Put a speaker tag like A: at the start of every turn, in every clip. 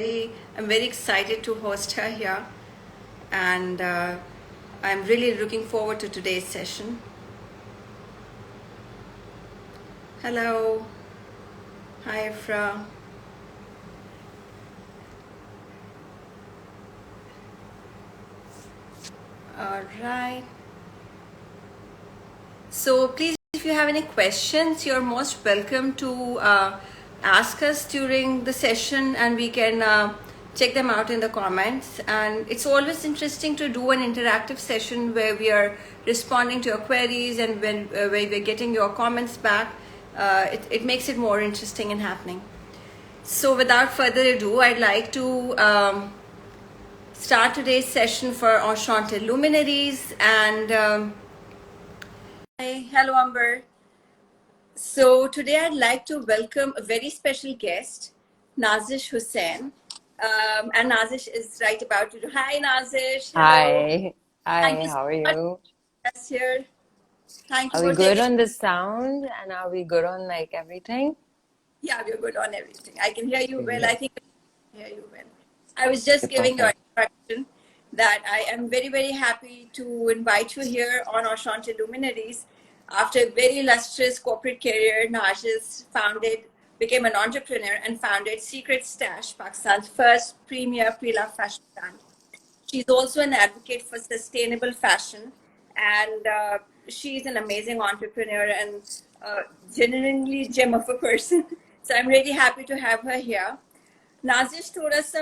A: I'm very excited to host her here, and I'm really looking forward to today's session. Hello, hi Afra. All right. So please, if you have any questions, you're most welcome to ask us during the session, and we can check them out in the comments. And it's always interesting to do an interactive session where we are responding to your queries, and where we're getting your comments back. It makes it more interesting and happening. So without further ado, I'd like to start today's session for Enchanté Luminaries. And hi, hello Amber. So today I'd like to welcome a very special guest, Nazish Hussain. And Nazish is right about to do. Hi Nazish, hello.
B: Hi.
A: Thank
B: Hi,
A: you so
B: how are
A: much
B: you?
A: for us here. Thank you
B: Are we
A: for
B: good
A: taking.
B: on the sound and are we good on like everything?
A: Yeah, we're good on everything. I can hear you well. I
B: Great.
A: think I can hear you well. I was just
B: Okay,
A: giving your
B: perfect.
A: introduction that I am very, very happy to invite you here on Enchanté Luminaries. After a very illustrious corporate career, Najiz became an entrepreneur and founded Secret Stash, Pakistan's first premier pre-love fashion brand. She's also an advocate for sustainable fashion, and she's an amazing entrepreneur and genuinely gem of a person. So I'm really happy to have her here. Nazish told us,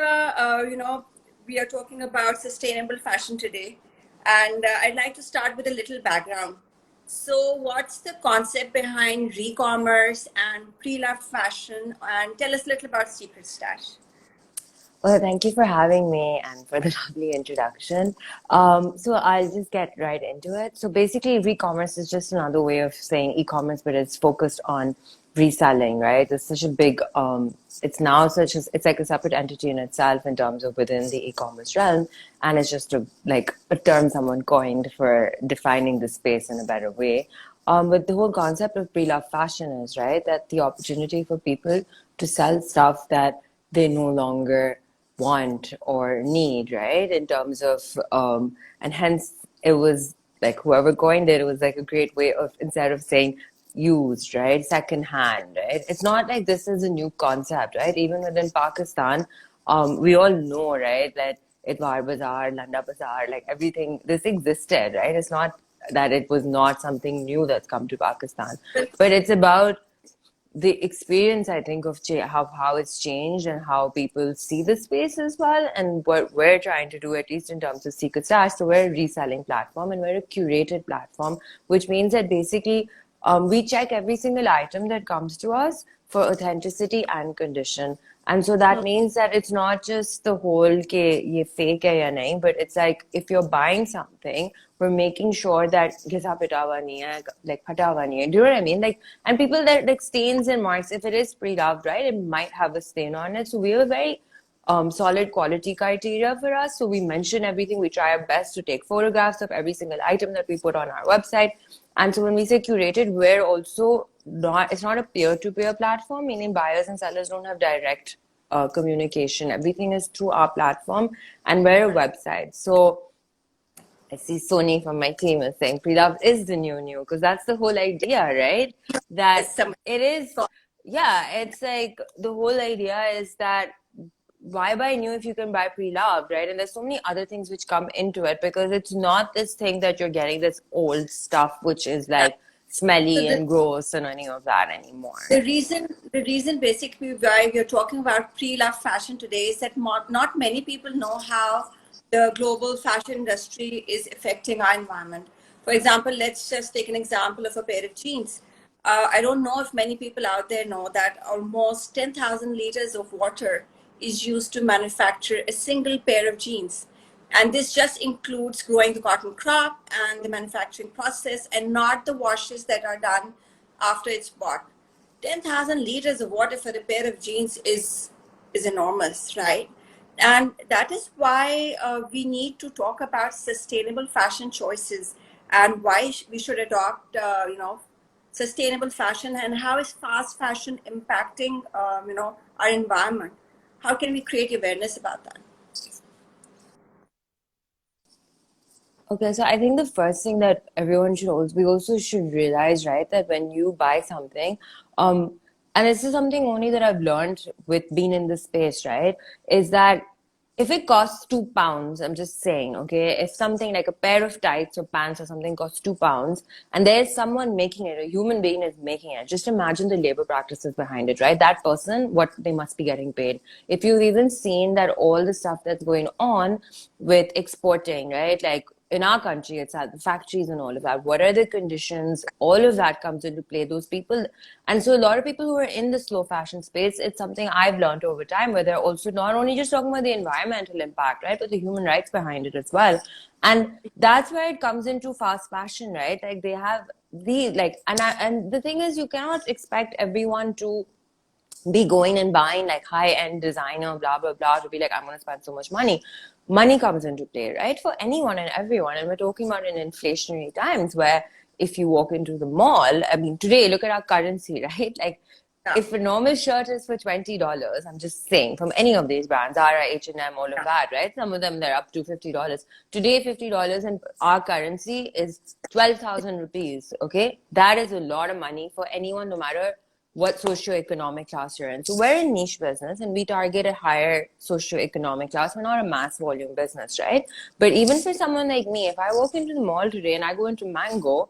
A: we are talking about sustainable fashion today, and I'd like to start with a little background. So, what's the concept behind re-commerce and pre-loved fashion? And tell us a little about Secret Stash.
B: Well, thank you for having me and for the lovely introduction. So I'll just get right into it. So basically, e-commerce is just another way of saying e-commerce, but it's focused on reselling, right? It's such a big, it's now it's like a separate entity in itself in terms of within the e-commerce realm. And it's just like a term someone coined for defining the space in a better way. But the whole concept of pre-loved fashion is, right, that the opportunity for people to sell stuff that they no longer want or need, right? In terms of, and hence it was like whoever coined it, it was like a great way of, instead of saying used, right? Second hand, right? It's not like this is a new concept, right? Even within Pakistan, we all know, right, that Itwar Bazaar, Landa Bazaar, like everything, this existed, right? It's not that it was not something new that's come to Pakistan, but it's about the experience, I think, of how it's changed and how people see the space as well, and what we're trying to do, at least in terms of Secret Stash. So we're a reselling platform and we're a curated platform, which means that basically we check every single item that comes to us for authenticity and condition. And so that means that it's not just the whole ke ye fake hai ya nahi, but it's like if you're buying something, we're making sure that घिसा पिटा हुआ नहीं है, like फटा हुआ नहीं है. Do you know what I mean? Like, and people that like stains and marks, if it is pre-loved, right, it might have a stain on it. So we have a very solid quality criteria for us. So we mention everything. We try our best to take photographs of every single item that we put on our website. And so when we say curated, we're also not, it's not a peer-to-peer platform, meaning buyers and sellers don't have direct communication. Everything is through our platform, and we're a website. So I see Sony from my team is saying pre-love is the new, because that's the whole idea, right? That
A: Yes, some.
B: it is, yeah, it's like the whole idea is that why buy new if you can buy pre-loved, right? And there's so many other things which come into it, because it's not this thing that you're getting this old stuff which is
A: Yeah.
B: like
A: So
B: smelly and gross and any of that anymore.
A: the reason basically why we're talking about pre-love fashion today is that not many people know how the global fashion industry is affecting our environment. For example, let's just take an example of a pair of jeans. I don't know if many people out there know that almost 10,000 liters of water is used to manufacture a single pair of jeans. And this just includes growing the cotton crop and the manufacturing process, and not the washes that are done after it's bought. 10,000 liters of water for a pair of jeans is enormous, right? And that is why we need to talk about sustainable fashion choices, and why we should adopt, sustainable fashion, and how is fast fashion impacting, our environment. How can we create awareness about that?
B: Okay, so I think the first thing that everyone should also, we also should realize, right, that when you buy something, and this is something only that I've learned with being in this space, right, is that if it costs £2, I'm just saying, okay, if something like a pair of tights or pants or something costs £2, and there's someone making it, a human being is making it, just imagine the labor practices behind it, right? That person, what they must be getting paid. If you've even seen that all the stuff that's going on with exporting, right, like in our country, it's at the factories and all of that. What are the conditions? All of that comes into play. Those people, and so a lot of people who are in the slow fashion space, it's something I've learned over time, where they're also not only just talking about the environmental impact, right, but the human rights behind it as well. And that's where it comes into fast fashion, right? Like they have the and the thing is, you cannot expect everyone to be going and buying like high-end designer, blah, blah, blah, to be like, I'm going to spend so much money. Money comes into play, right? For anyone and everyone. And we're talking about in inflationary times where if you walk into the mall, I mean, today, look at our currency, right? Like,
A: Yeah.
B: if a normal shirt is for $20, I'm just saying, from any of these brands, Zara, H&M, all of that, right? Some of them, they're up to $50. Today, $50 in our currency is 12,000 rupees, okay? That is a lot of money for anyone, no matter what socioeconomic class you're in. So we're a niche business and we target a higher socioeconomic class. We're not a mass volume business, right? But even for someone like me, if I walk into the mall today and I go into Mango,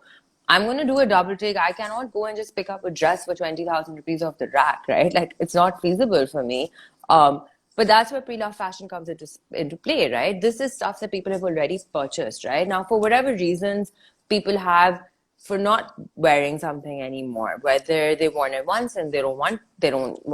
B: I'm going to do a double take. I cannot go and just pick up a dress for 20,000 rupees off the rack, right? Like, it's not feasible for me. But that's where pre-love fashion comes into play, right? This is stuff that people have already purchased, right? Now, for whatever reasons people have for not wearing something anymore, whether they worn it once and they don't want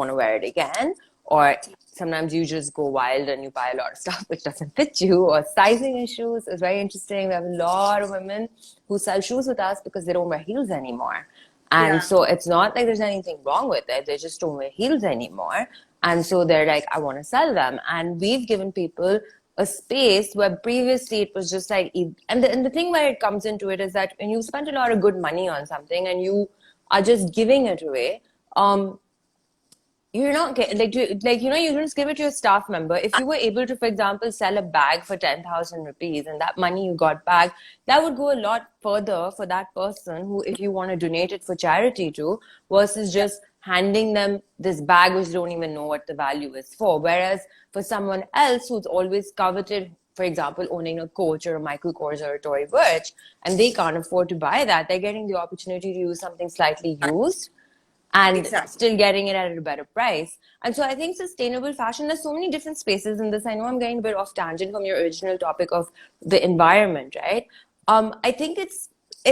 B: to wear it again, or sometimes you just go wild and you buy a lot of stuff which doesn't fit you, or sizing issues is very interesting. We have a lot of women who sell shoes with us because they don't wear heels anymore. And
A: Yeah.
B: so it's not like there's anything wrong with it. They just don't wear heels anymore. And so they're like, I want to sell them. And we've given people a space where previously it was just like, and the thing where it comes into it is that when you spend a lot of good money on something and you are just giving it away, you're not get, you just give it to your staff member. If you were able to, for example, sell a bag for 10,000 rupees and that money you got back, that would go a lot further for that person who, if you want to donate it for charity to, versus
A: Yeah.
B: just handing them this bag which they don't even know what the value is for. Whereas for someone else who's always coveted, for example, owning a Coach or a Michael Kors or a Tory Burch, and they can't afford to buy that, they're getting the opportunity to use something slightly used and
A: Exactly.
B: still getting it at a better price. And so I think sustainable fashion, there's so many different spaces in this. I know I'm getting a bit off tangent from your original topic of the environment, right? I think it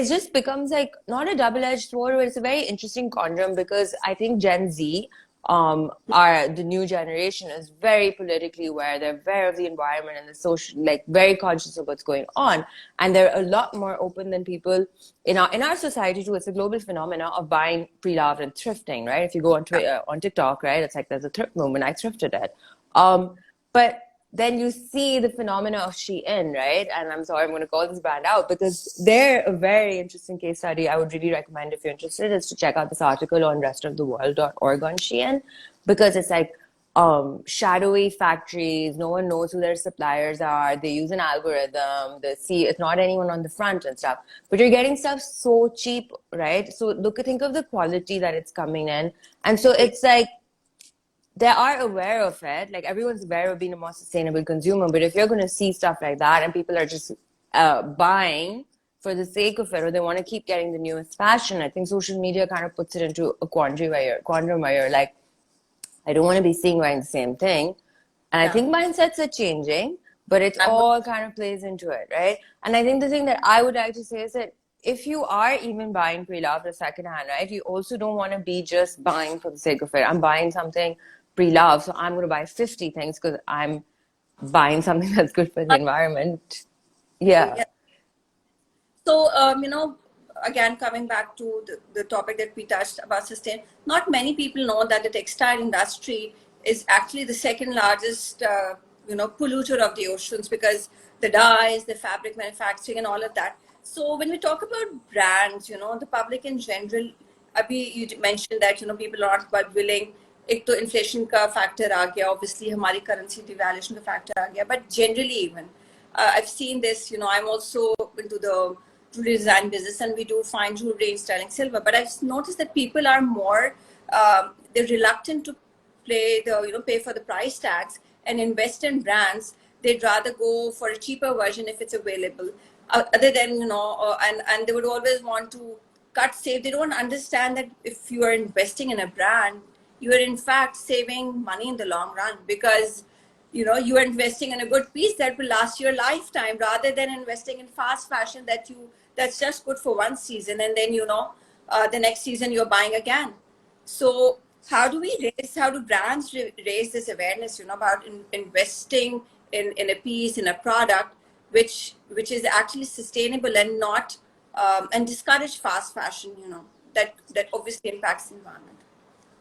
B: just becomes like not a double-edged sword, but it's a very interesting conundrum because I think Gen Z, are the new generation is very politically aware. They're aware of the environment and the social, like very conscious of what's going on, and they're a lot more open than people in our society too. It's a global phenomenon of buying pre-loved and thrifting, right? If you go on Twitter, on TikTok, right, it's like there's a thrift movement. I thrifted it, but then you see the phenomena of Shein, right? And I'm sorry, I'm going to call this brand out because they're a very interesting case study. I would really recommend, if you're interested, is to check out this article on restoftheworld.org on Shein, because it's like shadowy factories. No one knows who their suppliers are. They use an algorithm. They see it's not anyone on the front and stuff. But you're getting stuff so cheap, right? So think of the quality that it's coming in. And so it's like, they are aware of it. Like, everyone's aware of being a more sustainable consumer. But if you're going to see stuff like that and people are just buying for the sake of it, or they want to keep getting the newest fashion, I think social media kind of puts it into a quandrum where you're like, I don't want to be seeing wearing the same thing. And I
A: Yeah.
B: think mindsets are changing, but it
A: I'm
B: all kind of plays into it, right? And I think the thing that I would like to say is that if you are even buying pre-loved or secondhand, right, you also don't want to be just buying for the sake of it. I'm buying something pre-loved, so I'm going to buy 50 things because I'm buying something that's good for the environment. Yeah.
A: yeah. So, again, coming back to the topic that we touched about sustain, not many people know that the textile industry is actually the second largest, polluter of the oceans, because the dyes, the fabric manufacturing, and all of that. So, when we talk about brands, the public in general, Abhi, you mentioned that, people are not quite willing एक तो inflation का factor आ गया, obviously हमारी currency devaluation का factor आ गया, but generally even I've seen this, I'm also into the jewelry design business and we do fine jewelry in sterling silver, but I've noticed that people are more, they're reluctant to pay for the price tags and invest in brands. They'd rather go for a cheaper version if it's available. Other than, and they would always want to cut save. They don't understand that if you are investing in a brand, you are in fact saving money in the long run, because you are investing in a good piece that will last your lifetime, rather than investing in fast fashion that's just good for one season, and then the next season you're buying again. So how do brands raise this awareness, about investing in a piece, in a product, which is actually sustainable and not and discourage fast fashion, that obviously impacts the environment.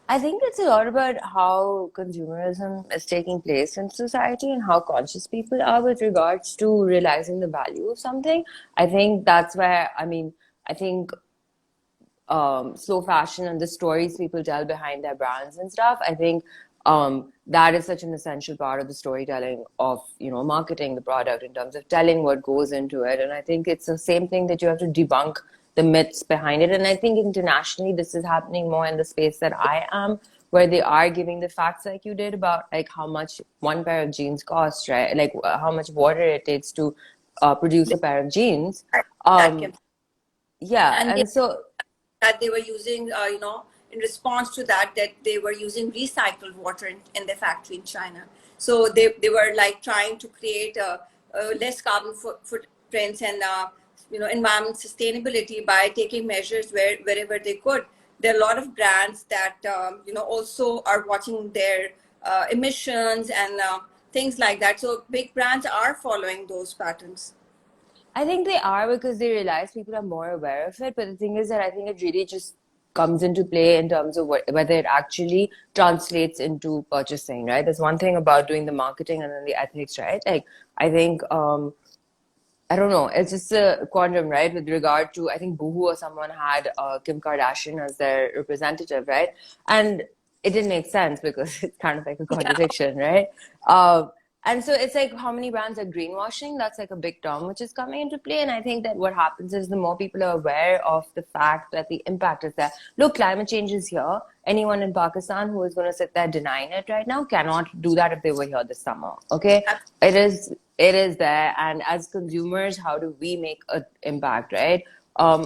B: I think it's a lot about how consumerism is taking place in society and how conscious people are with regards to realizing the value of something. I think that's where, I think slow fashion and the stories people tell behind their brands and stuff, I think that is such an essential part of the storytelling of, marketing the product in terms of telling what goes into it. And I think it's the same thing that you have to debunk the myths behind it. And I think internationally, this is happening more in the space that I am, where they are giving the facts like you did about like how much one pair of jeans costs, right? Like how much water it takes to produce a pair of jeans.
A: That can,
B: Yeah,
A: and
B: and so
A: that they were using, in response to that, they were using recycled water in their factory in China. So they were like trying to create a less carbon footprints and, environment sustainability by taking measures wherever they could. There are a lot of brands that, also are watching their emissions and things like that. So big brands are following those patterns.
B: I think they are because they realize people are more aware of it. But the thing is that I think it really just comes into play in terms of whether it actually translates into purchasing, right? There's one thing about doing the marketing and then the ethics, right? Like, I think, I don't know, it's just a quantum, right? With regard to, I think Boohoo or someone had Kim Kardashian as their representative, right? And it didn't make sense because it's kind of like a
A: Yeah.
B: contradiction, right? Um, and so it's like how many brands are greenwashing? That's like a big term which is coming into play. And I think that what happens is the more people are aware of the fact that the impact is there. Look, climate change is here. Anyone in Pakistan who is going to sit there denying it right now cannot do that if they were here this summer. Okay, it is there, and as consumers, how do we make an impact, right?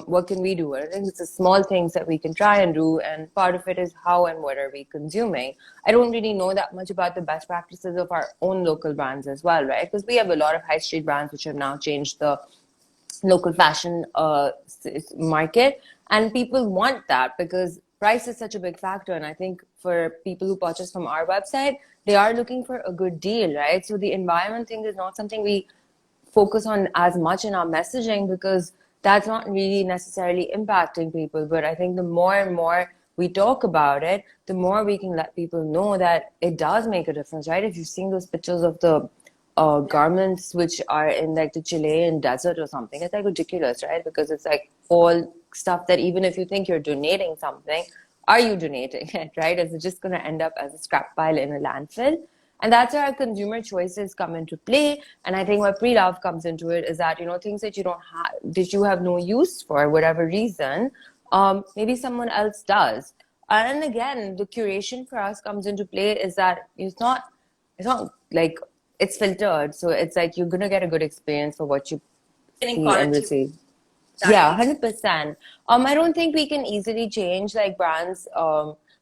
B: What can we do? I think it's the small things that we can try and do, and part of it is how and what are we consuming. I don't really know that much about the best practices of our own local brands as well, right? Because we have a lot of high street brands which have now changed the local fashion market, and people want that because price is such a big factor. And I think for people who purchase from our website, they are looking for a good deal, right? So the environment thing is not something we focus on as much in our messaging because that's not really necessarily impacting people. But I think the more and more we talk about it, the more we can let people know that it does make a difference, right? If you've seen those pictures of the garments which are in like the Chilean desert or something, it's like ridiculous, right? Because it's like all stuff that even if you think you're donating something, are you donating it, right? Is it just going to end up as a scrap pile in a landfill? And that's where our consumer choices come into play. And I think where pre-love comes into it is that, things that you don't have, that you have no use for whatever reason, maybe someone else does. And again, the curation for us comes into play is that it's not like it's filtered. So it's like you're going to get a good experience for what you
A: Getting
B: see and
A: quality.
B: receive. Yeah,
A: Exactly.
B: 100%. I don't think we can easily change like brands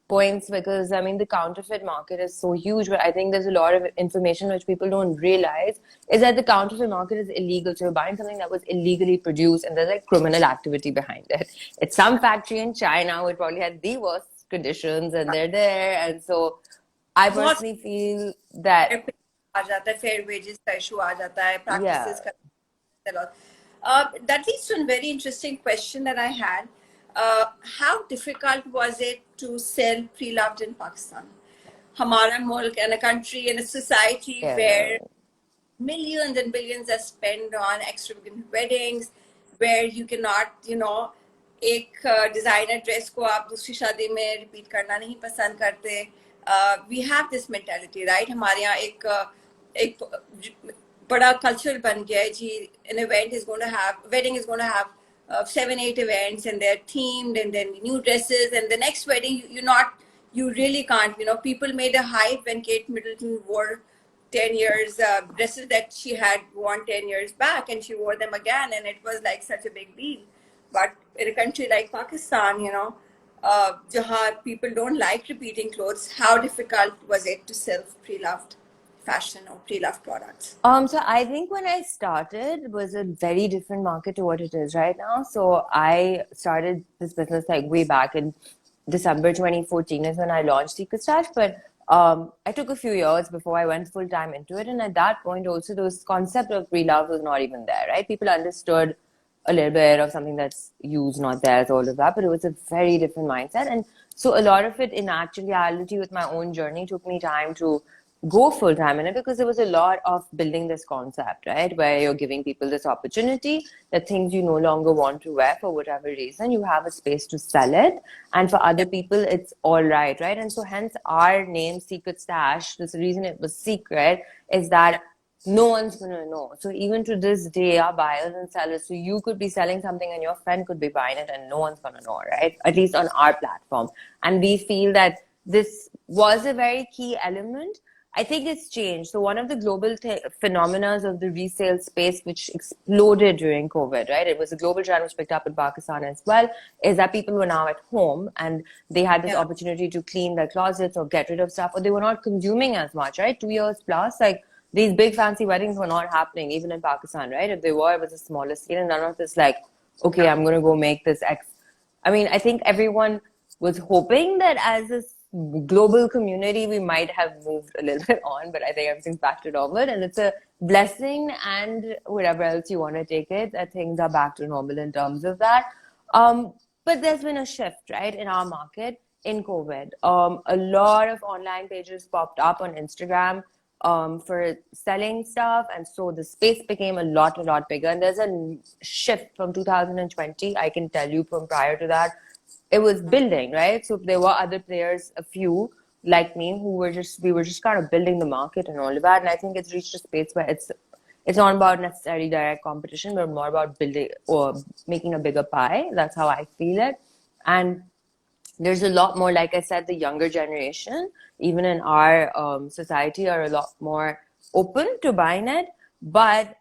B: points because I mean the counterfeit market is so huge, but I think there's a lot of information which people don't realize is that the counterfeit market is illegal. So you're buying something that was illegally produced and there's like criminal activity behind it. It's some factory in China which probably had the worst conditions and they're there. And so I
A: बहुत
B: personally feel that
A: fair pay आ जाता है, fair wages का issue आ जाता है,
B: yeah.
A: practices का a lot. That leads to a very interesting question that I had. How difficult was it to sell pre-loved in Pakistan? हमारा मुल्क and a country and a society
B: Yeah.
A: where millions and billions are spent on extravagant weddings, where you cannot, एक designer dress को आप दूसरी शादी में repeat करना नहीं पसंद करते. we have this mentality, right? हमारे यहाँ एक बड़ा cultural बन गया है जी. An event is going to have, wedding is going to have 7, 8 events, and they're themed, and then new dresses, and the next wedding you really can't. People made a hype when Kate Middleton wore 10 years dresses that she had worn 10 years back, and she wore them again, and it was like such a big deal. But in a country like Pakistan, jahan people don't like repeating clothes, how difficult was it to sell pre-loved fashion or pre-loved products?
B: So I think when I started, it was a very different market to what it is right now. So I started this business like way back in December 2014 is when I launched Secret Stash, but I took a few years before I went full time into it. And at that point also, this concept of pre-love was not even there, right? People understood a little bit of something that's used, not theirs, all of that, but it was a very different mindset. And so a lot of it in actuality with my own journey took me time to go full time in it because there was a lot of building this concept, right? Where you're giving people this opportunity that things you no longer want to wear for whatever reason, you have a space to sell it. And for other people, it's all right, right? And so hence our name, Secret Stash, this reason it was secret is that no one's going to know. So even to this day, our buyers and sellers, so you could be selling something and your friend could be buying it and no one's going to know, right? At least on our platform. And we feel that this was a very key element. I think it's changed. So one of the global phenomena of the resale space, which exploded during COVID, right? It was a global trend which picked up in Pakistan as well, is that people were now at home and they had this opportunity to clean their closets or get rid of stuff, or they were not consuming as much, right? 2 years plus, like these big fancy weddings were not happening even in Pakistan, right? If they were, it was a smaller scale and none of this like, okay, I'm going to go make this X. I mean, I think everyone was hoping that as a global community, we might have moved a little bit on, but I think everything's back to normal and it's a blessing and whatever else you want to take it, that things are back to normal in terms of that. But there's been a shift, right, in our market in COVID. A lot of online pages popped up on Instagram for selling stuff, and so the space became a lot bigger. And there's a shift from 2020, I can tell you from prior to that, it was building, right? So there were other players, a few like me, we were just kind of building the market and all of that. And I think it's reached a space where it's not about necessarily direct competition, but more about building or making a bigger pie. That's how I feel it. And there's a lot more, like I said, the younger generation, even in our society, are a lot more open to buying it. But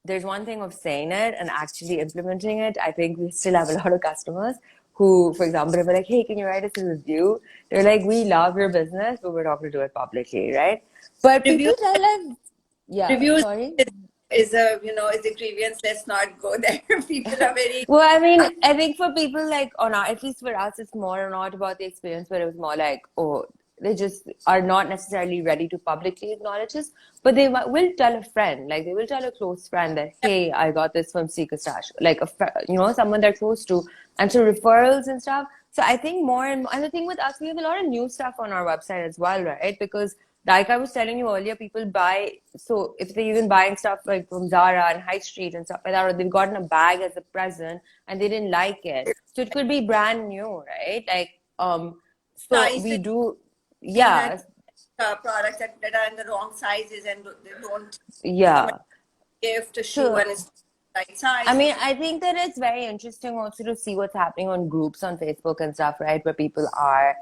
B: there's one thing of saying it and actually implementing it. I think we still have a lot of customers who, for example, if we're like, hey, can you write us a review? They're like, we love your business, but we're not going to do it publicly, right? But people tell us,
A: Reviews
B: sorry?
A: is a grievance. Let's not go there. People are very
B: Well, I mean, I think for people like at least for us, it's more not about the experience, but it was more like, oh, they just are not necessarily ready to publicly acknowledge this, but they will tell a friend, like they will tell a close friend that, hey, I got this from Secret Stash, like someone they're close to, and so referrals and stuff. So I think more and the thing with us, we have a lot of new stuff on our website as well, right? Because like I was telling you earlier, people buy, so if they're even buying stuff like from Zara and High Street and stuff like that, or they've gotten a bag as a present and they didn't like it. So it could be brand new, right? Like, so we do, yeah.
A: Products that are in the wrong sizes and they don't give to shoe
B: So,
A: and it's right size.
B: I mean, I think that it's very interesting also to see what's happening on groups on Facebook and stuff, right? Where people are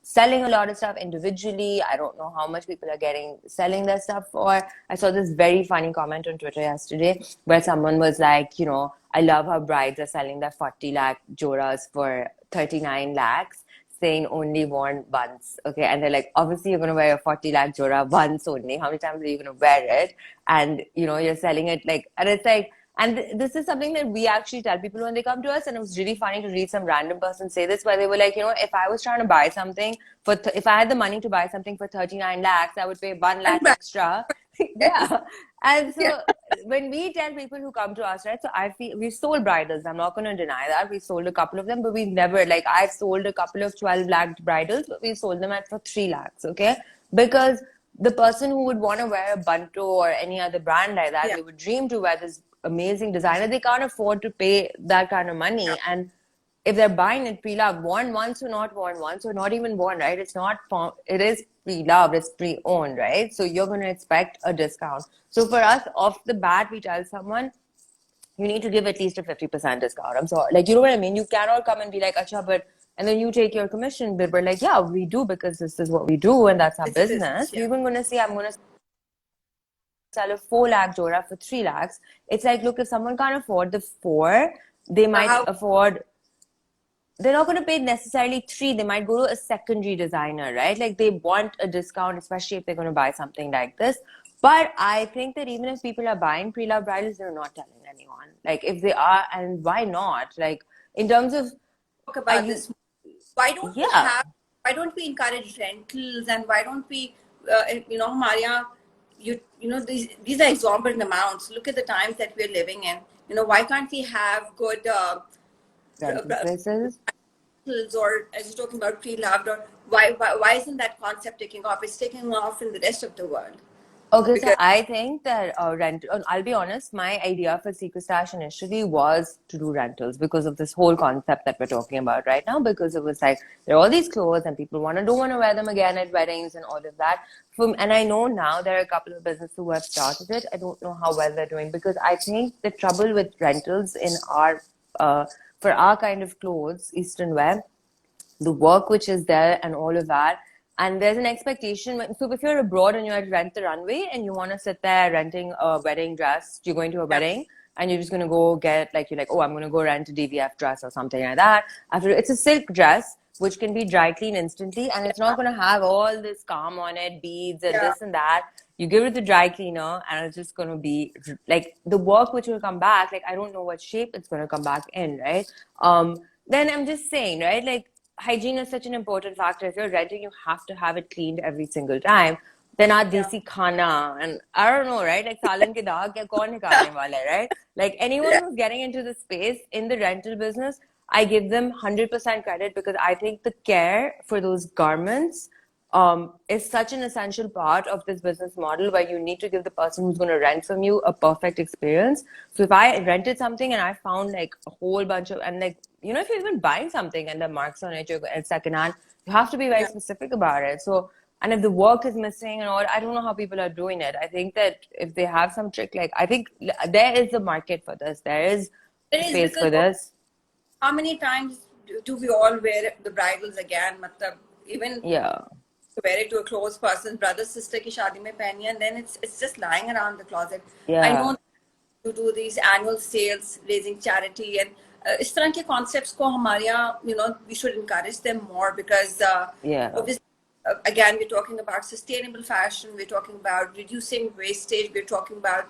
B: selling a lot of stuff individually. I don't know how much people are selling their stuff for. I saw this very funny comment on Twitter yesterday where someone was like, I love how brides are selling their 40 lakh joras for 39 lakhs, saying only worn once. Okay. And they're like, obviously you're going to wear a 40 lakh jora once only. How many times are you going to wear it? And, you're selling it like, and it's like, and this is something that we actually tell people when they come to us. And it was really funny to read some random person say this, where they were like, if I was trying to buy something if I had the money to buy something for 39 lakhs, I would pay 1 lakh extra. Yeah. And so when we tell people who come to us, right, so I feel we've sold bridals. I'm not going to deny that. We sold a couple of them, but we've never, like, I've sold a couple of 12 lakh bridals, but we sold them for 3 lakhs. Okay. Because the person who would want to wear a Bunto or any other brand like that, they would dream to wear this amazing designer. They can't afford to pay that kind of money. And if they're buying it pre-loved, worn once or not worn once or not even worn, right? It's not, it is pre-loved, it's pre-owned, right? So you're going to expect a discount. So for us, off the bat, we tell someone, you need to give at least a 50% discount. I'm sorry. Like, you know what I mean? You cannot come and be like, acha, but, and then you take your commission. But we're like, yeah, we do because this is what we do and that's our
A: It's a business,
B: business.
A: yeah.
B: We were going to say, I'm going to sell a 4 lakh jora for 3 lakhs. It's like, look, if someone can't afford the 4, they
A: So
B: might
A: how
B: afford, they're not going to pay necessarily 3. They might go to a secondary designer, right? Like they want a discount, especially if they're going to buy something like this. But I think that even if people are buying pre-loved bridals, they're not telling anyone. Like if they are, and why not? Like in terms of,
A: talk
B: are
A: about
B: you,
A: this? Why don't we
B: yeah,
A: have? Why don't we encourage rentals, and why don't we, Maria, these are exorbitant amounts. Look at the times that we're living in. Why can't we have good
B: rental spaces?
A: rentals, or as you're talking about pre-loved, or why isn't that concept taking off? It's taking off in the rest of the world
B: Okay, so
A: because
B: I think that I'll be honest, my idea for Secret Stash initially was to do rentals because of this whole concept that we're talking about right now. Because it was like there are all these clothes and people don't want to wear them again at weddings and all of that. And I know now there are a couple of businesses who have started it. I don't know how well they're doing because I think the trouble with rentals in our for our kind of clothes, Eastern wear, the work which is there and all of that. And there's an expectation. So if you're abroad and you're at Rent the Runway and you want to sit there renting a wedding dress, you're going to a
A: yeah,
B: wedding and you're just going to go get like, you're like, oh, I'm going to go rent a DVF dress or something like that. After it's a silk dress, which can be dry clean instantly. And it's not going to have all this calm on it, beads and
A: yeah,
B: this and that. You give it to the dry cleaner and it's just going to be like the work which will come back. Like, I don't know what shape it's going to come back in, right? Then I'm just saying, right? Like, hygiene is such an important factor. If you're renting, you have to have it cleaned every single time. Then our
A: yeah,
B: desi khana and I don't know, right? Like salan ke daag ya kaun nikalne wala hai, right? Like anyone
A: yeah.
B: who's getting into the space in the rental business, I give them 100% credit because I think the care for those garments is such an essential part of this business model where you need to give the person who's going to rent from you a perfect experience. So if I rented something and I found like a whole bunch of, and like, if you're even buying something and the marks on it, it's secondhand, you have to be very
A: Yeah.
B: specific about it. So, and if the work is missing and all, I don't know how people are doing it. I think that if they have some trick, like, I think there is a market for this. There is
A: It is
B: space
A: because
B: for this.
A: how many times do we all wear the bridals again? Matlab, even
B: Yeah.
A: to wear it to a close person, brother, sister ki shaadi mein pehni, and then it's just lying around the closet. I
B: Yeah.
A: know you do these annual sales, raising charity, and इस तरह के concepts को हमारे यहाँ, we should encourage them more because
B: Yeah.
A: obviously, again, we're talking about sustainable fashion, we're talking about reducing wastage, we're talking about,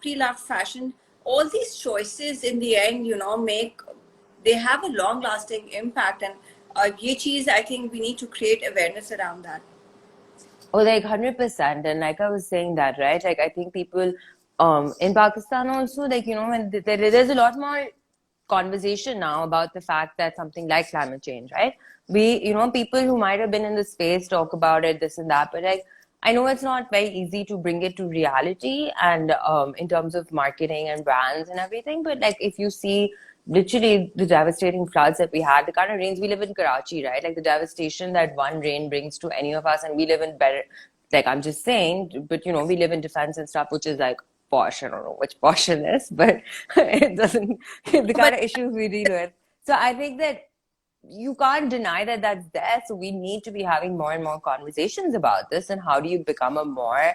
A: pre-loved fashion. All these choices in the end, they have a long-lasting impact, and ये चीज़, I think we need to create awareness around that.
B: Oh, like 100%. And like I was saying that, right? Like I think people in Pakistan also, like, when there's a lot more conversation now about the fact that something like climate change, right? People who might have been in the space talk about it, this and that, but like I know it's not very easy to bring it to reality and in terms of marketing and brands and everything. But like if you see literally the devastating floods that we had, the kind of rains, we live in Karachi, right? Like the devastation that one rain brings to any of us, and we live in better, like I'm just saying, but we live in defense and stuff, which is like posh. I don't know which portion is, but it doesn't, the kind
A: But
B: of issues we deal with. So I think that you can't deny that that's there. So we need to be having more and more conversations about this and how do you become a more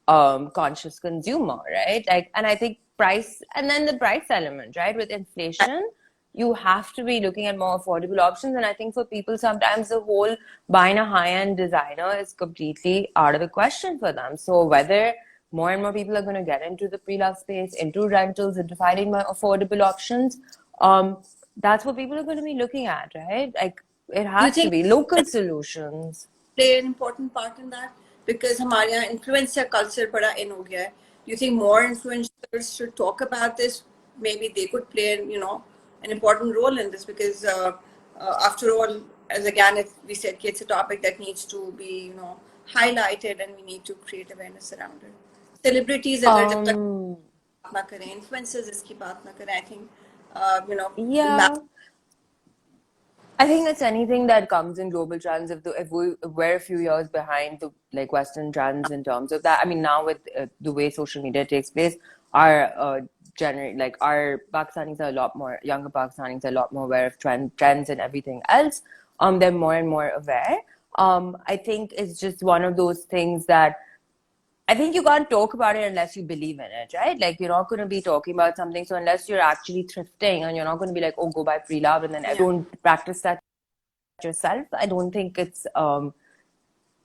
B: conscious consumer, right? Like, and I think price, and then the price element, right? With inflation, you have to be looking at more affordable options. And I think for people, sometimes the whole buying a high-end designer is completely out of the question for them. So whether more and more people are going to get into the pre-love space, into rentals, into finding more affordable options, that's what people are going to be looking at, right? Like it
A: do you
B: has to
A: think
B: be local solutions.
A: play an important part in that? Because हमारे यहाँ influencer culture बड़ा in हो गया है. Do you think more influencers should talk about this? Maybe they could play, an important role in this because, after all, as again, if we said it's a topic that needs to be, highlighted, and we need to create awareness around it. Celebrities अगर जब तक
B: Um,
A: बात ना करें, influencers इसकी बात ना करें, I think,
B: yeah. I think it's anything that comes in global trends. We're a few years behind the like Western trends in terms of that. I mean, now with the way social media takes place, our our Pakistanis are a lot more younger Pakistanis are a lot more aware of trends and everything else. They're more and more aware. I think it's just one of those things that I think you can't talk about it unless you believe in it, right? Like you're not going to be talking about something. So unless you're actually thrifting and you're not going to be like, oh, go buy pre-love and then
A: Yeah,
B: don't practice that yourself, I don't think
A: yeah,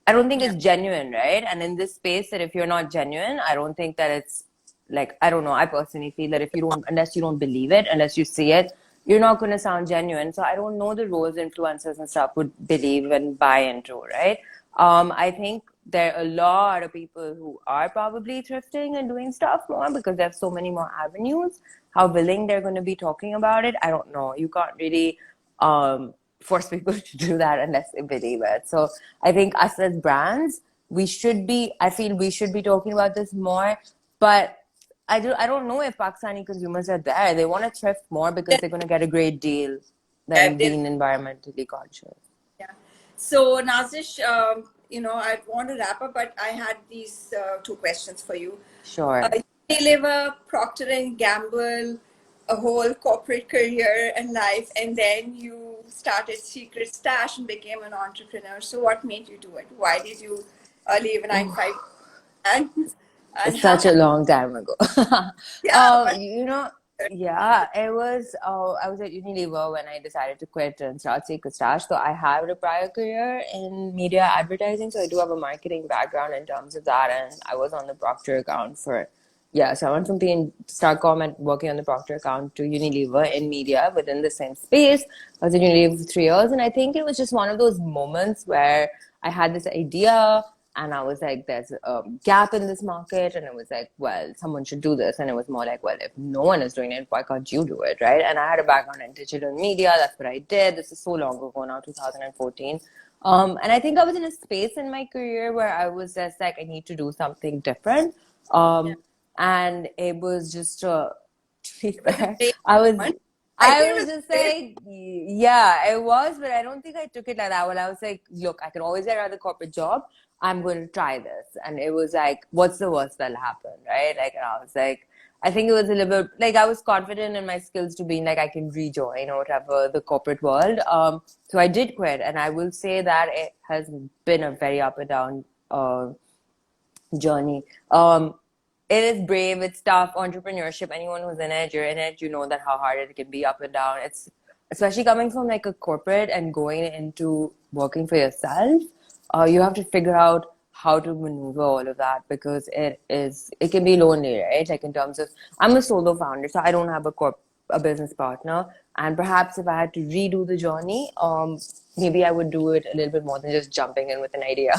B: it's genuine, right? And in this space that if you're not genuine, I don't think that it's like I don't know, I personally feel that if you don't unless you don't believe it, unless you see it, you're not gonna sound genuine. So I don't know the roles influencers and stuff would believe and buy into, right? I think there are a lot of people who are probably thrifting and doing stuff more because there's so many more avenues. How willing they're gonna be talking about it, I don't know. You can't really force people to do that unless they believe it. So I think us as brands, I feel we should be talking about this more, but I don't know if Pakistani consumers are there. They want to thrift more because they're going to get a great deal than
A: yeah.
B: being environmentally conscious.
A: Yeah. So, Nazish, I want to wrap up, but I had these two questions for you.
B: Sure.
A: Unilever, Procter and Gamble, a whole corporate career and life, and then you started Secret Stash and became an entrepreneur. So, what made you do it? Why did you leave a 9 to 5 and how?
B: Such a long time ago.
A: Yeah, but
B: You know, yeah, it was. I was at Unilever when I decided to quit and start Secret Stash. So I had a prior career in media advertising, so I do have a marketing background in terms of that. And I was on the Procter account for, yeah. So I went from being Starcom and working on the Procter account to Unilever in media within the same space. I was at Unilever for 3 years, and I think it was just one of those moments where I had this idea and I was like, there's a gap in this market. And it was like, well, someone should do this. And it was more like, well, if no one is doing it, why can't you do it? Right. And I had a background in digital media. That's what I did. This is so long ago now, 2014. And I think I was in a space in my career where I was just like, I need to do something different.
A: yeah,
B: And it was just
A: was it
B: where
A: brave
B: I was
A: one? I
B: I
A: think it
B: was
A: was
B: just
A: brave.
B: like, yeah, it was, but I don't think I took it like that. Well, I was like, look, I can always get another corporate job. I'm going to try this. And it was like, what's the worst that'll happen, right? Like, and I was like, I think it was a little bit like I was confident in my skills to being like I can rejoin or whatever the corporate world. So I did quit, and I will say that it has been a very up and down journey. It is brave, it's tough. Entrepreneurship, anyone who's in it, you're in it, you know that how hard it can be up and down. It's especially coming from like a corporate and going into working for yourself. You have to figure out how to maneuver all of that because it can be lonely, right? Like in terms of I'm a solo founder, so I don't have a business partner. And perhaps if I had to redo the journey, maybe I would do it a little bit more than just jumping in with an idea.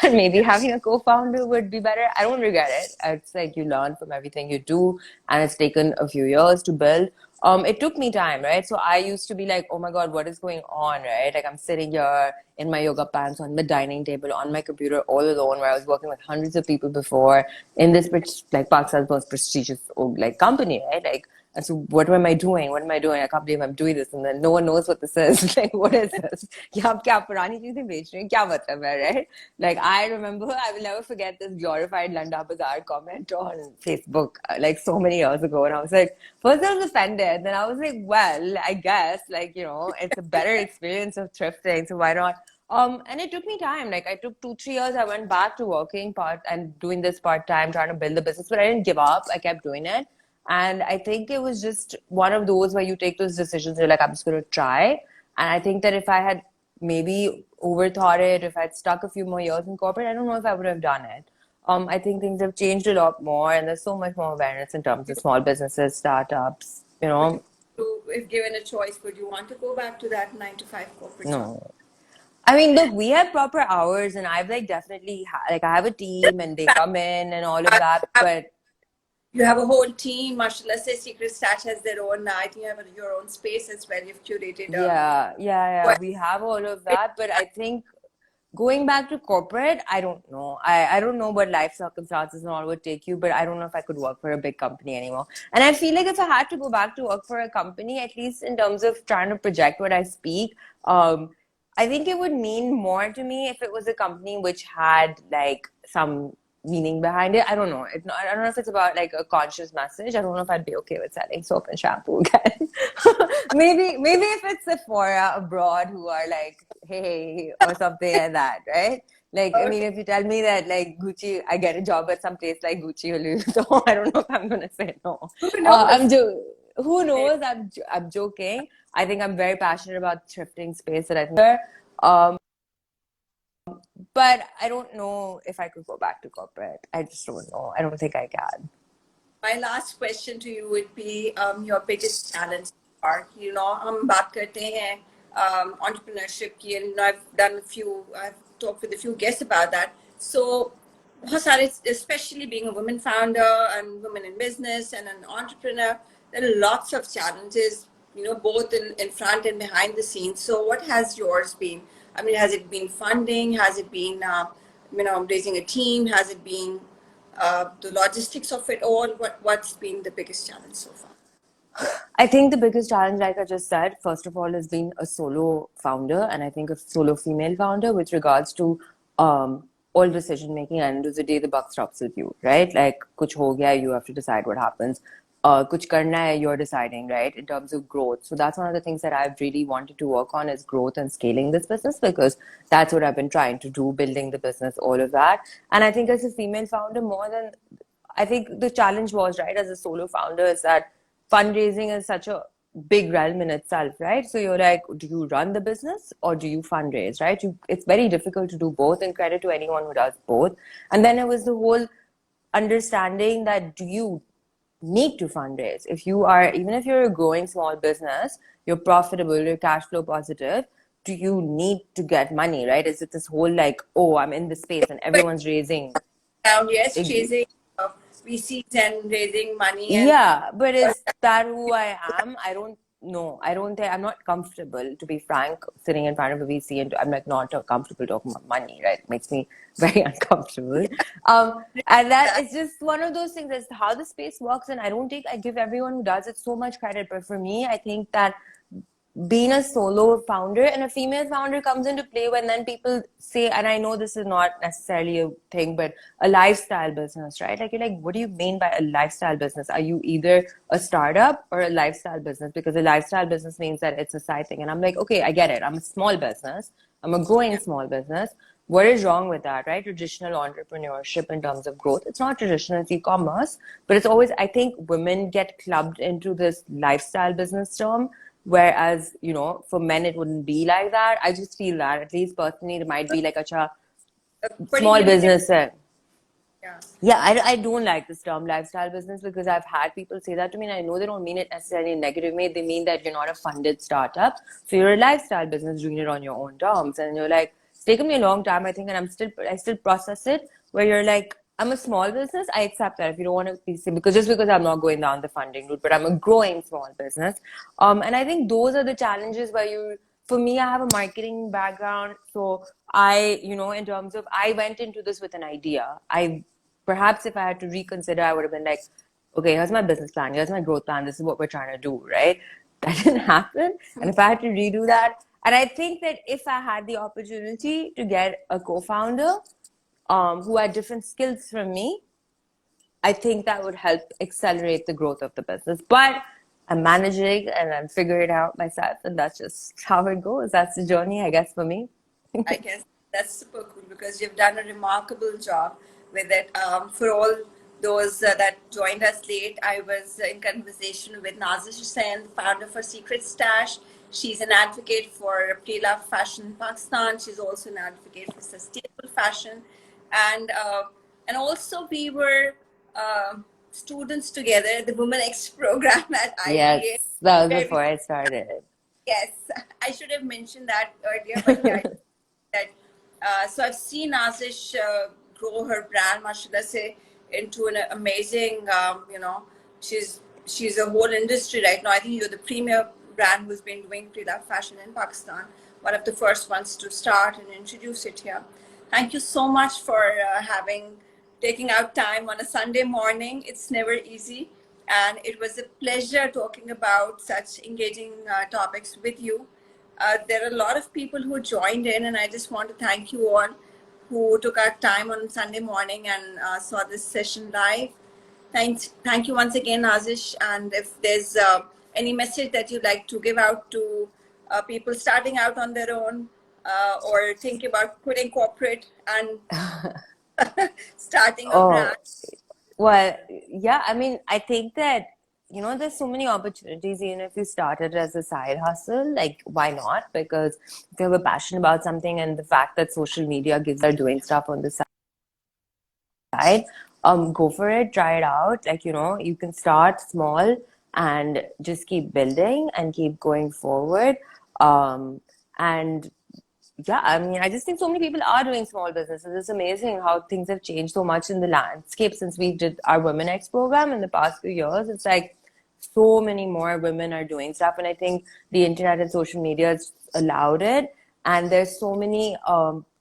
B: And maybe having a co-founder would be better. I don't regret it. It's like you learn from everything you do, and it's taken a few years to build. It took me time, right? So I used to be like, oh my God, what is going on, right? Like I'm sitting here in my yoga pants on the dining table on my computer all alone, where I was working with hundreds of people before in this like Pakistan's most prestigious like company, right? Like, and so what am I doing? What am I doing? I can't believe I'm doing this. And then no one knows what this is. Like, what is this? Yeah, आप क्या पुरानी चीजें बेच रहे हैं? क्या मतलब है, right? Like, I remember, I will never forget this glorified Landa Bazaar comment on Facebook, like so many years ago. And I was like, first I was offended. Then I was like, well, I guess, like, it's a better experience of thrifting. So why not? And it took me time. Like I took 2, 3 years. I went back to working part and doing this part time, trying to build the business, but I didn't give up. I kept doing it. And I think it was just one of those where you take those decisions. You're like, I'm just going to try. And I think that if I had maybe overthought it, if I'd stuck a few more years in corporate, I don't know if I would have done it. I think things have changed a lot more, and there's so much more awareness in terms of small businesses, startups.
A: Would if given a choice, would you want to go back to that 9 to 5 corporate job?
B: No. I mean, look, we have proper hours, and I've like definitely like I have a team, and they come in and all of that. But
A: You have a whole team. Let's say Secret Stash has their own. I think you have your own space as well. You've curated a.
B: yeah, we have all of that. But I think Going back to corporate, I don't know. I don't know what life circumstances and all would take you, but I don't know if I could work for a big company anymore. And I feel like if I had to go back to work for a company, at least in terms of trying to project what I speak, I think it would mean more to me if it was a company which had like some meaning behind it. I don't know. I don't know if it's about like a conscious message. I don't know if I'd be okay with selling soap and shampoo again. Maybe if it's Sephora abroad who are like, hey, or something like that, right? Like, I mean,
A: Okay.
B: if you tell me that like Gucci, I get a job at some place like Gucci or Louis Vuitton, I don't know if I'm gonna say no.
A: Who knows?
B: Who knows? I'm joking. I think I'm very passionate about thrifting space that I think. Um, but I don't know if I could go back to corporate. I just don't know. I don't think I can.
A: My last question to you would be your biggest challenge or हम बात करते हैं entrepreneurship की and I've talked with a few guests about that. So बहुत सारे, especially being a woman founder and women in business and an entrepreneur, there are lots of challenges, both in front and behind the scenes. So what has yours been? I mean, has it been funding? Has it been raising a team? Has it been the logistics of it all? What's been the biggest challenge so far?
B: I think the biggest challenge, like I just said, first of all, has been a solo founder, and I think a solo female founder with regards to all decision making. End of the day, the buck stops with you, right? Like, kuch ho gaya, you have to decide what happens. Kuch karna hai, you're deciding, right? In terms of growth. So that's one of the things that I've really wanted to work on is growth and scaling this business because that's what I've been trying to do, building the business, all of that. And I think as a female founder, more than I think the challenge was, right, as a solo founder, is that fundraising is such a big realm in itself, right? So you're like, do you run the business or do you fundraise, right? It's very difficult to do both, and credit to anyone who does both. And then it was the whole understanding that do you need to fundraise? Even if you're a growing small business, you're profitable, you're cash flow positive, do you need to get money, right? Is it this whole like, oh, I'm in the space and
A: But
B: everyone's raising
A: yes, chasing VCs and raising money and
B: Yeah, but is that who I am? I don't know. I don't think I'm not comfortable, to be frank, sitting in front of a VC and I'm like not comfortable talking about money, right? It makes me very uncomfortable. And that
A: that.
B: is just one of those things. That's how the space works, and I give everyone who does it so much credit, but for me, I think that being a solo founder and a female founder comes into play when then people say, and I know this is not necessarily a thing, but a lifestyle business, right? Like, you're like, what do you mean by a lifestyle business? Are you either a startup or a lifestyle business? Because a lifestyle business means that it's a side thing. And I'm like, okay, I get it. I'm a small business. I'm a growing small business. What is wrong with that, right? Traditional entrepreneurship in terms of growth. It's not traditional, it's e-commerce, but it's always, I think women get clubbed into this lifestyle business term. Whereas, for men, it wouldn't be like that. I just feel that, at least personally, it might be like a
A: Pretty
B: small
A: limited.
B: business.
A: Yeah.
B: Yeah, I don't like this term lifestyle business because I've had people say that to me, and I know they don't mean it necessarily in a negative way. They mean that you're not a funded startup, so you're a lifestyle business doing it on your own terms. And you're like, it's taken me a long time, I think, and I still process it. Where you're like, I'm a small business, I accept that if you don't want to be because I'm not going down the funding route, but I'm a growing small business. And I think those are the challenges where for me, I have a marketing background, so in terms of, I went into this with an idea. Perhaps if I had to reconsider, I would have been like, okay, here's my business plan, here's my growth plan, this is what we're trying to do, right? That didn't happen. And if I had to redo that, and I think that if I had the opportunity to get a co-founder who had different skills from me, I think that would help accelerate the growth of the business. But I'm managing and I'm figuring it out myself, and that's just how it goes. That's the journey, I guess, for me.
A: I guess that's super cool because you've done a remarkable job with it. For all those that joined us late, I was in conversation with Nazish Hussain, founder for Secret Stash. She's an advocate for pre-loved fashion in Pakistan. She's also an advocate for sustainable fashion, and also we were uh, students together at the Women X program at
B: Yes,
A: IBA,
B: that was
A: where we
B: before I started.
A: yes, I should have mentioned that earlier, but yeah, that. So I've seen Nazish grow her brand, mashallah, say, into an amazing. She's a whole industry right now. I think you're the premier brand who's been doing pre-love fashion in Pakistan. one of the first ones to start and introduce it here. Thank you so much for taking out time on a Sunday morning. It's never easy, and it was a pleasure talking about such engaging topics with you. There are a lot of people who joined in, and I just want to thank you all who took out time on Sunday morning and saw this session live. Thank you once again, Nazish. And if there's any message that you'd like to give out to people starting out on their own or thinking about quitting corporate and starting a brand.
B: Oh, well, yeah, I mean, I think that, there's so many opportunities, even if you started as a side hustle, like, why not? Because if you have a passion about something and the fact that social media gives you doing stuff on the side, go for it, try it out. Like, you can start small and just keep building and keep going forward. And yeah, I mean, I just think so many people are doing small businesses. It's amazing how things have changed so much in the landscape since we did our Women X program in the past few years. It's like so many more women are doing stuff, and I think the internet and social media has allowed it. And there's so many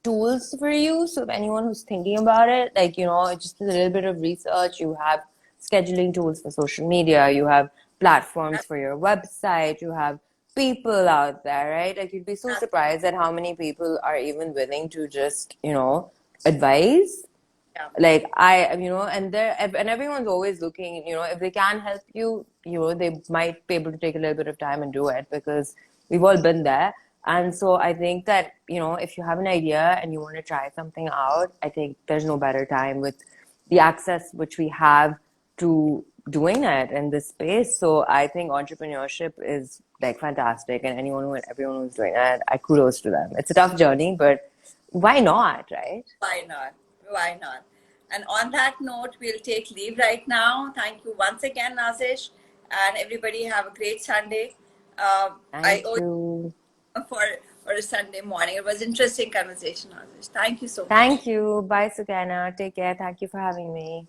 B: tools for you. So if anyone who's thinking about it, like, just a little bit of research, you have scheduling tools for social media, you have platforms for your website, you have people out there, right? Like, you'd be so surprised at how many people are even willing to just, advise.
A: Yeah.
B: Like, and everyone's always looking, if they can help you, they might be able to take a little bit of time and do it, because we've all been there. And so I think that, if you have an idea and you want to try something out, I think there's no better time with the access which we have to doing it in this space. So I think entrepreneurship is like fantastic, and everyone who's doing it, I kudos to them. It's a tough journey, but why not, right?
A: Why not? Why not? And on that note, we'll take leave right now. Thank you once again, Nazish, and everybody have a great Sunday. I
B: Thank
A: owe
B: you.
A: you for a Sunday morning. It was interesting conversation, Nazish. Thank you so much.
B: Thank you. Bye, Sukana. Take care. Thank you for having me.